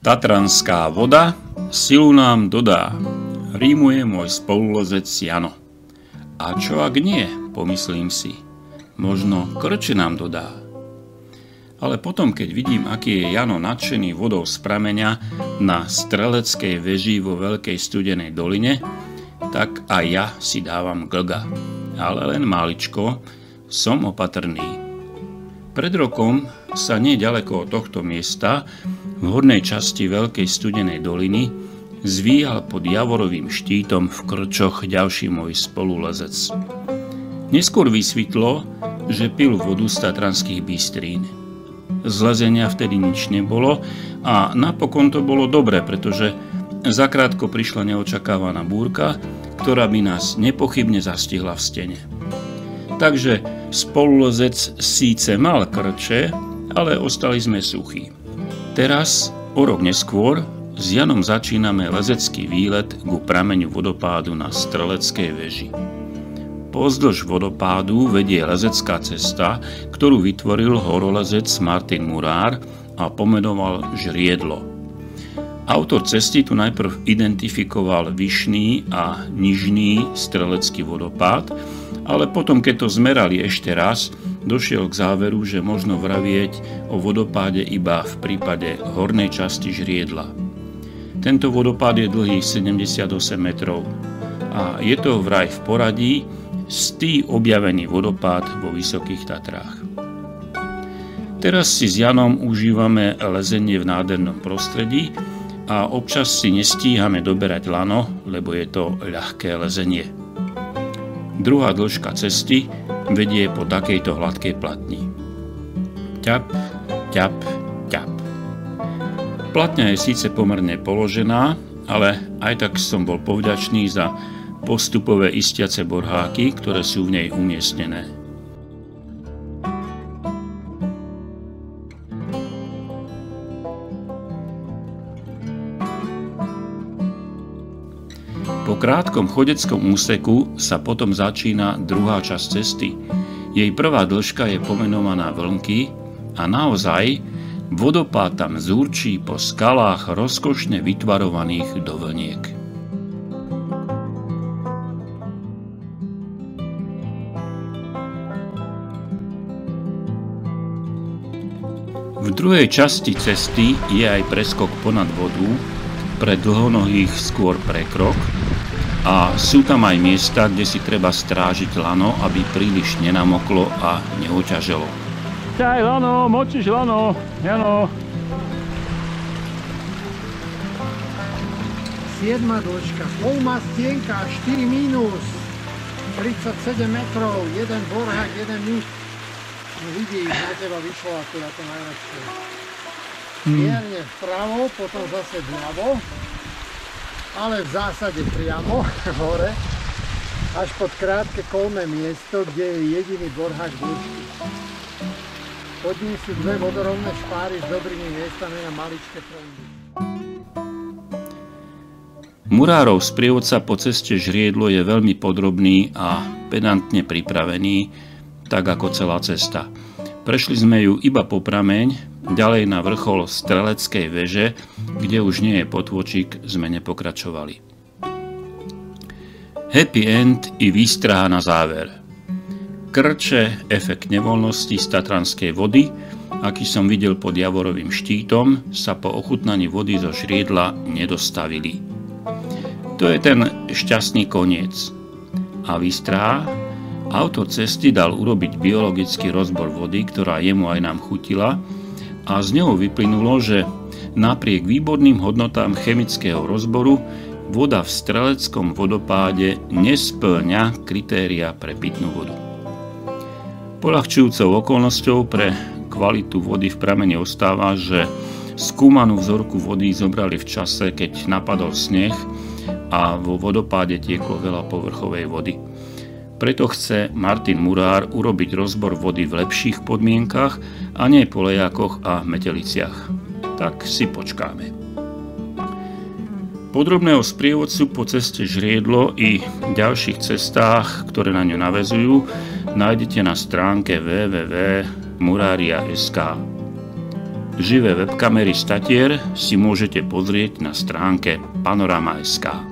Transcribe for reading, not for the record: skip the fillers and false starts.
Tatranská voda silu nám dodá, rímuje môj spolulozec Jano. A čo ak nie, pomyslím si, možno Krče nám dodá. Ale potom, keď vidím, aký je Jano nadšený vodou z prameňa na streleckej veži vo Veľkej Studenej doline, tak aj ja si dávam glga. Ale len máličko, som opatrný. Pred rokom sa neďaleko od tohto miesta, v hornej časti Veľkej Studenej doliny, zvíjal pod javorovým štítom v Krčoch ďalší môj spolulezec. Neskôr vysvetlo, že pil vodu z Tatranských bystrín. Z lezenia vtedy nič nebolo a napokon to bolo dobre, pretože zakrátko prišla neočakávaná búrka, ktorá by nás nepochybne zastihla v stene. Takže spolulezec síce mal Krče, ale ostali sme suchí. Teraz, o rok neskôr, s Janom začíname lezecký výlet ku prameňu vodopádu na Streleckej veži. Pozdĺž vodopádu vedie lezecká cesta, ktorú vytvoril horolezec Martin Murár a pomenoval Žriedlo. Autor cesty tu najprv identifikoval vyšný a nižný strelecký vodopád, ale potom, keď to zmerali ešte raz, došiel k záveru, že možno vravieť o vodopáde iba v prípade hornej časti Žriedla. Tento vodopád je dlhý 78 metrov a je to vraj v poradí stý objavený vodopád vo Vysokých Tatrách. Teraz si s Janom užívame lezenie v nádhernom prostredí a občas si nestíhame doberať lano, lebo je to ľahké lezenie. Druhá dĺžka cesty vedie po takejto hladkej platni. Ťap, ťap, ťap. Platňa je síce pomerne položená, ale aj tak som bol povďačný za postupové istiace borháky, ktoré sú v nej umiestnené. Po krátkom chodeckom úseku sa potom začína druhá časť cesty. Jej prvá dĺžka je pomenovaná Vlnky a naozaj vodopád tam zúrčí po skalách rozkošne vytvarovaných do vlniek. V druhej časti cesty je aj preskok ponad vodu, pre dlhonohých skôr prekrok, a sú tam aj miesta, kde si treba strážiť lano, aby príliš nenamoklo a neoťaželo. Ťaj lano, močíš lano, Jano. 7. dĺžka, polma stienka, 4 mínus, 37 metrov, jeden borhák, jeden nič. No vidíš, na teba vyšlo akurát to najlepšie. Mierne vpravo, potom zase vľavo, ale v zásade priamo hore, až pod krátke kolmé miesto, kde je jediný borhák dĺžky. Pod ním sú dve vodorovné špáry s dobrými miestami na maličké trondy. Murárov sprievodca po ceste Žriedlo je veľmi podrobný a pedantne pripravený, tak ako celá cesta. Prešli sme ju iba po prameň, ďalej na vrchol Streleckej veže, kde už nie je potôčik, sme nepokračovali. Happy end i výstraha na záver. Krče, efekt nevoľnosti z tatranskej vody, aký som videl pod javorovým štítom, sa po ochutnaní vody zo Žriedla nedostavili. To je ten šťastný koniec. A výstraha? Autor cesty dal urobiť biologický rozbor vody, ktorá jemu aj nám chutila, a z neho vyplynulo, že napriek výborným hodnotám chemického rozboru voda v Streleckom vodopáde nespĺňa kritéria pre pitnú vodu. Poľahčujúcou okolnosťou pre kvalitu vody v pramene ostáva, že skúmanú vzorku vody zobrali v čase, keď napadol sneh a vo vodopáde tieklo veľa povrchovej vody. Preto chce Martin Murár urobiť rozbor vody v lepších podmienkach a nie po lejakoch a meteliciach. Tak si počkáme. Podrobného sprievodcu po ceste Žriedlo i ďalších cestách, ktoré na ňu naväzujú, nájdete na stránke www.muraria.sk. Živé webkamery z Tatier si môžete pozrieť na stránke Panorama.sk.